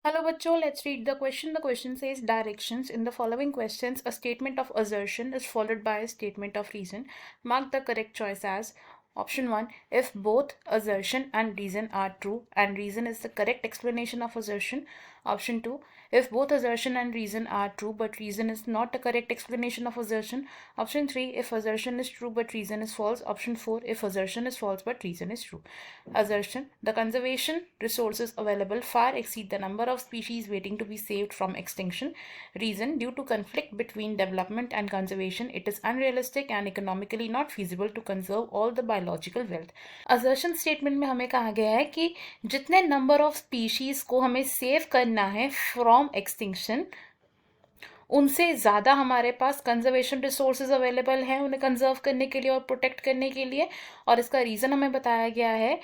Hello bachcho, let's read the question. The question says directions. In the following questions, a statement of assertion is followed by a statement of reason. Mark the correct choice as option 1. If both assertion and reason are true and reason is the correct explanation of assertion. Option 2. If both assertion and reason are true but reason is not the correct explanation of assertion. Option 3. If assertion is true but reason is false. Option 4. If assertion is false but reason is true. Assertion. The conservation resources available far exceed the number of species waiting to be saved from extinction. Reason. Due to conflict between development and conservation, it is unrealistic and economically not feasible to conserve all the biological wealth. Assertion statement में हमें कहा गया है कि जितने number of species को हमें save करना है फ्रॉम एक्सटिंक्शन, उनसे ज़्यादा हमारे पास कंजर्वेशन रिसोर्सेज अवेलेबल हैं उन्हें कंजर्व करने के लिए और प्रोटेक्ट करने के लिए. और इसका रीज़न हमें बताया गया है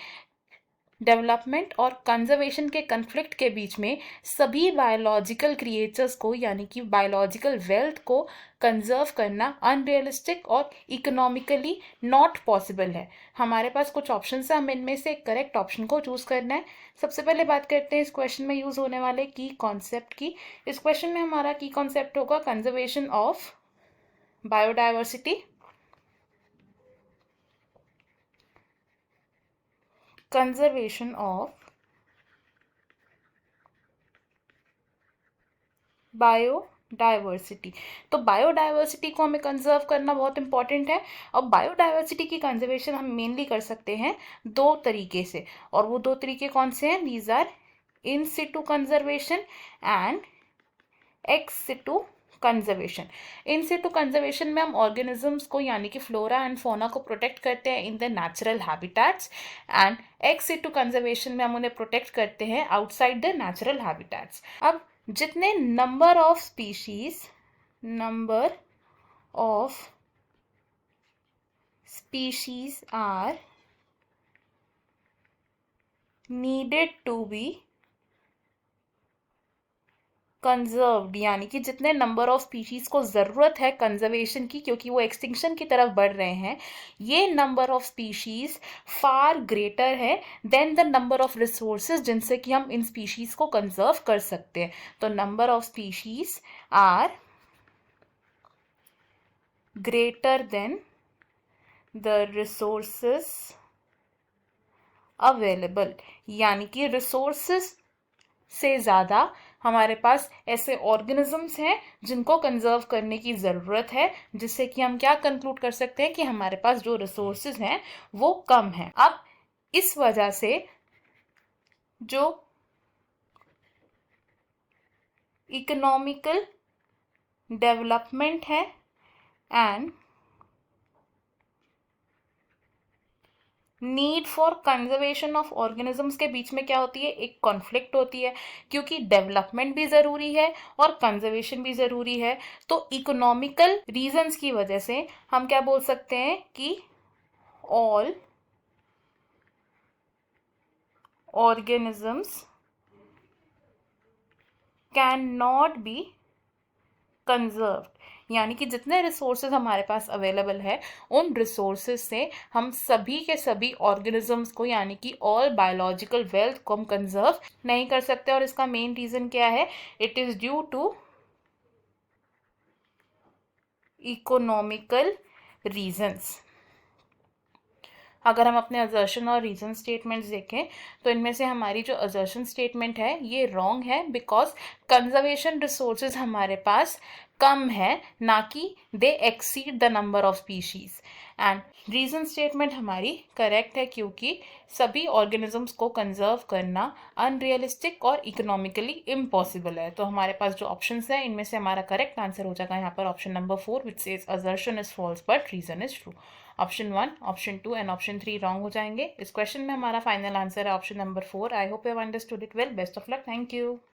डेवलपमेंट और कंजर्वेशन के कन्फ्लिक्ट के बीच में सभी बायोलॉजिकल क्रिएचर्स को यानी कि बायोलॉजिकल वेल्थ को कंजर्व करना अनरियलिस्टिक और इकोनॉमिकली नॉट पॉसिबल है. हमारे पास कुछ ऑप्शन है, हमें इनमें से करेक्ट ऑप्शन को चूज करना है. सबसे पहले बात करते हैं इस क्वेश्चन में यूज होने वाले की कॉन्सेप्ट की. इस क्वेश्चन में हमारा की कॉन्सेप्ट होगा conservation of biodiversity, conservation of biodiversity. तो बायोडाइवर्सिटी को हमें कंजर्व करना बहुत इंपॉर्टेंट है. अब बायोडाइवर्सिटी की कंजर्वेशन हम मेनली कर सकते हैं दो तरीके से, और वो दो तरीके कौन से हैं? These are in situ conservation and ex situ conservation. In situ conservation में हम ऑर्गेनिजम्स को यानी कि फ्लोरा एंड फोना को प्रोटेक्ट करते हैं in the natural habitats, and ex situ conservation में हम उन्हें प्रोटेक्ट करते हैं आउटसाइड द नेचुरल हैबिटेट्स. अब जितने number of species are needed to be conserved, यानी कि जितने नंबर ऑफ स्पीशीज को ज़रूरत है कंजर्वेशन की क्योंकि वो एक्सटिंक्शन की तरफ बढ़ रहे हैं, ये number of species far greater है than the number of resources जिनसे कि हम इन स्पीशीज को कंजर्व कर सकते हैं. तो number of species are greater than the resources available, यानी कि रिसोर्सेज से ज़्यादा हमारे पास ऐसे ऑर्गेनिजम्स हैं जिनको कंजर्व करने की ज़रूरत है, जिससे कि हम क्या कंक्लूड कर सकते हैं कि हमारे पास जो रिसोर्सेज हैं वो कम हैं. अब इस वजह से जो इकोनॉमिकल डेवलपमेंट है and need for conservation of organisms के बीच में क्या होती है? एक कॉन्फ्लिक्ट होती है, क्योंकि डेवलपमेंट भी ज़रूरी है और कंजर्वेशन भी ज़रूरी है. तो इकोनॉमिकल रीजंस की वजह से हम क्या बोल सकते हैं कि all organisms can not be conserved, यानी कि जितने रिसोर्सेज हमारे पास अवेलेबल है उन रिसोर्सेज से हम सभी के सभी ऑर्गेनिजम्स को यानी कि ऑल बायोलॉजिकल वेल्थ को हम कंजर्व नहीं कर सकते. और इसका मेन रीज़न क्या है? It is due to economical reasons. अगर हम अपने असर्शन और रीजन स्टेटमेंट्स देखें तो इनमें से हमारी जो असर्शन स्टेटमेंट है ये रॉन्ग है, बिकॉज कंजर्वेशन रिसोर्सेज हमारे पास कम है, ना कि they exceed the number of species. And reason statement हमारी करेक्ट है क्योंकि सभी ऑर्गेनिजम्स को कंजर्व करना अनरियलिस्टिक और इकोनॉमिकली इम्पॉसिबल है. तो हमारे पास जो ऑप्शंस है इनमें से हमारा करेक्ट आंसर हो जाएगा यहाँ पर option number 4 which says assertion is false but reason is true. Option 1, option 2 and option 3 wrong हो जाएंगे. इस क्वेश्चन में हमारा फाइनल आंसर है option number 4. I hope you have understood it well. Best of luck. Thank you.